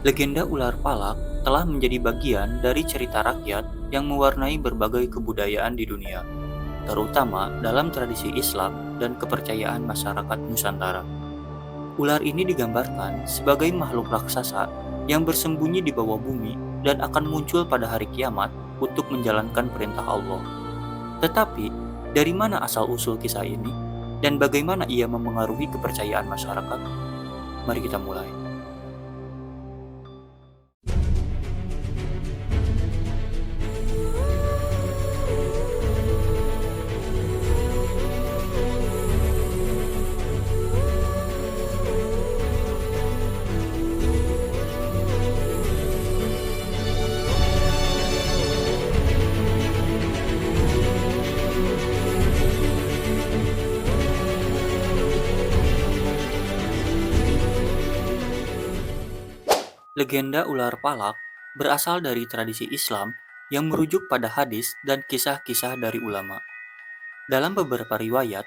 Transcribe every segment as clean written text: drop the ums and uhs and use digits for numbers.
Legenda ular palak telah menjadi bagian dari cerita rakyat yang mewarnai berbagai kebudayaan di dunia, terutama dalam tradisi Islam dan kepercayaan masyarakat Nusantara. Ular ini digambarkan sebagai makhluk raksasa yang bersembunyi di bawah bumi dan akan muncul pada hari kiamat untuk menjalankan perintah Allah. Tetapi, dari mana asal-usul kisah ini dan bagaimana ia memengaruhi kepercayaan masyarakat? Mari kita mulai. Legenda ular palak berasal dari tradisi Islam yang merujuk pada hadis dan kisah-kisah dari ulama. Dalam beberapa riwayat,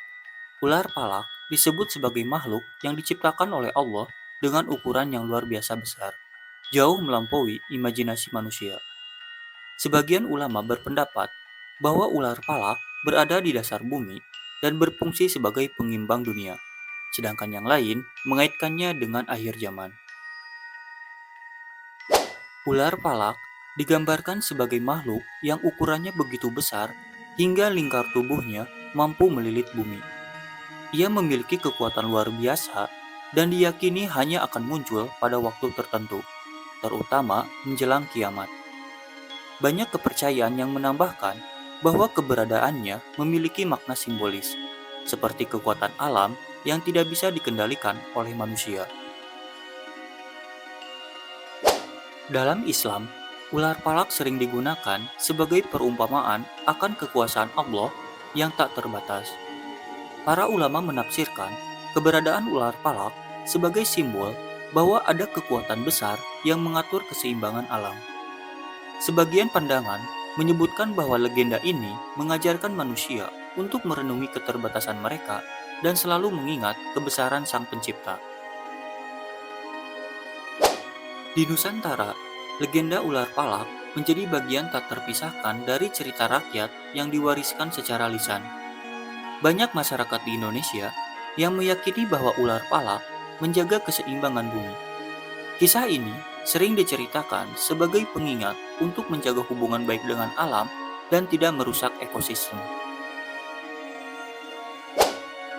ular palak disebut sebagai makhluk yang diciptakan oleh Allah dengan ukuran yang luar biasa besar, jauh melampaui imajinasi manusia. Sebagian ulama berpendapat bahwa ular palak berada di dasar bumi dan berfungsi sebagai pengimbang dunia, sedangkan yang lain mengaitkannya dengan akhir zaman. Ular palak digambarkan sebagai makhluk yang ukurannya begitu besar hingga lingkar tubuhnya mampu melilit bumi. Ia memiliki kekuatan luar biasa dan diyakini hanya akan muncul pada waktu tertentu, terutama menjelang kiamat. Banyak kepercayaan yang menambahkan bahwa keberadaannya memiliki makna simbolis, seperti kekuatan alam yang tidak bisa dikendalikan oleh manusia. Dalam Islam, ular palak sering digunakan sebagai perumpamaan akan kekuasaan Allah yang tak terbatas. Para ulama menafsirkan keberadaan ular palak sebagai simbol bahwa ada kekuatan besar yang mengatur keseimbangan alam. Sebagian pandangan menyebutkan bahwa legenda ini mengajarkan manusia untuk merenungi keterbatasan mereka dan selalu mengingat kebesaran Sang Pencipta. Di Nusantara, legenda ular palak menjadi bagian tak terpisahkan dari cerita rakyat yang diwariskan secara lisan. Banyak masyarakat di Indonesia yang meyakini bahwa ular palak menjaga keseimbangan bumi. Kisah ini sering diceritakan sebagai pengingat untuk menjaga hubungan baik dengan alam dan tidak merusak ekosistem.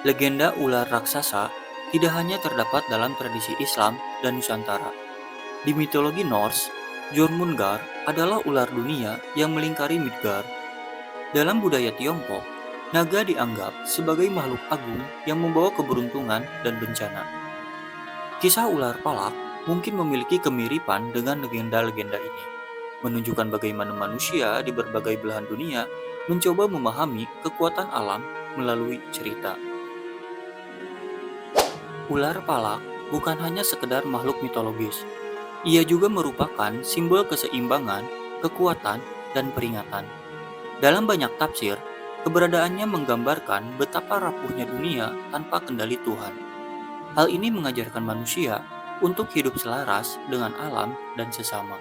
Legenda ular raksasa tidak hanya terdapat dalam tradisi Islam dan Nusantara. Di mitologi Norse, Jormungandr adalah ular dunia yang melingkari Midgard. Dalam budaya Tiongkok, naga dianggap sebagai makhluk agung yang membawa keberuntungan dan bencana. Kisah ular palak mungkin memiliki kemiripan dengan legenda-legenda ini, menunjukkan bagaimana manusia di berbagai belahan dunia mencoba memahami kekuatan alam melalui cerita. Ular palak bukan hanya sekedar makhluk mitologis. Ia juga merupakan simbol keseimbangan, kekuatan, dan peringatan. Dalam banyak tafsir, keberadaannya menggambarkan betapa rapuhnya dunia tanpa kendali Tuhan. Hal ini mengajarkan manusia untuk hidup selaras dengan alam dan sesama.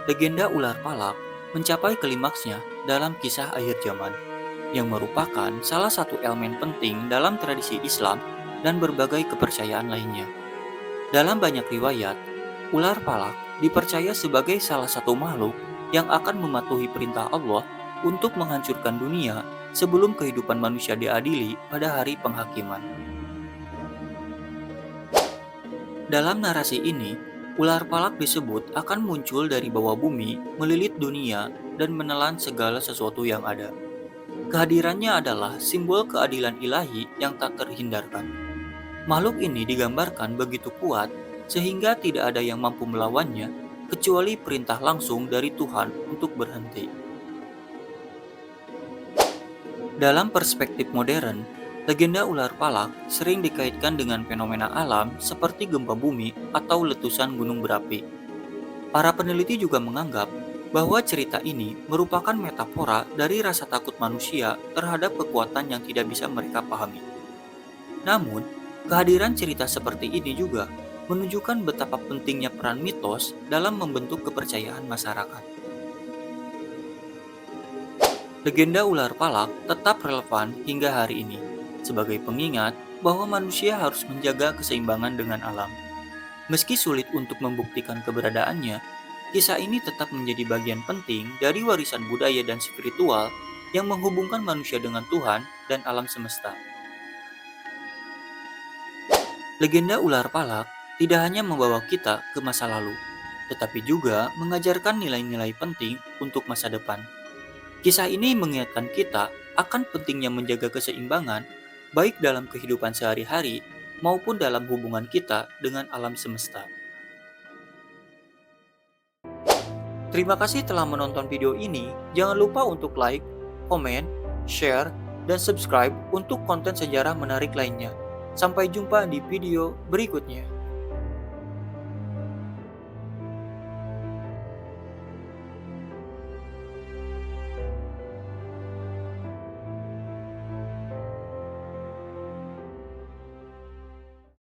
Legenda ular palak mencapai klimaksnya dalam kisah akhir zaman, yang merupakan salah satu elemen penting dalam tradisi Islam dan berbagai kepercayaan lainnya. Dalam banyak riwayat, ular palak dipercaya sebagai salah satu makhluk yang akan mematuhi perintah Allah untuk menghancurkan dunia sebelum kehidupan manusia diadili pada hari penghakiman. Dalam narasi ini, ular palak disebut akan muncul dari bawah bumi, melilit dunia, dan menelan segala sesuatu yang ada. Kehadirannya adalah simbol keadilan ilahi yang tak terhindarkan. Makhluk ini digambarkan begitu kuat sehingga tidak ada yang mampu melawannya kecuali perintah langsung dari Tuhan untuk berhenti. Dalam perspektif modern, legenda ular palak sering dikaitkan dengan fenomena alam seperti gempa bumi atau letusan gunung berapi. Para peneliti juga menganggap bahwa cerita ini merupakan metafora dari rasa takut manusia terhadap kekuatan yang tidak bisa mereka pahami. Namun, kehadiran cerita seperti ini juga menunjukkan betapa pentingnya peran mitos dalam membentuk kepercayaan masyarakat. Legenda ular palak tetap relevan hingga hari ini, sebagai pengingat bahwa manusia harus menjaga keseimbangan dengan alam. Meski sulit untuk membuktikan keberadaannya, kisah ini tetap menjadi bagian penting dari warisan budaya dan spiritual yang menghubungkan manusia dengan Tuhan dan alam semesta. Legenda ular palak tidak hanya membawa kita ke masa lalu, tetapi juga mengajarkan nilai-nilai penting untuk masa depan. Kisah ini mengingatkan kita akan pentingnya menjaga keseimbangan, baik dalam kehidupan sehari-hari maupun dalam hubungan kita dengan alam semesta. Terima kasih telah menonton video ini. Jangan lupa untuk like, komen, share, dan subscribe untuk konten sejarah menarik lainnya. Sampai jumpa di video berikutnya.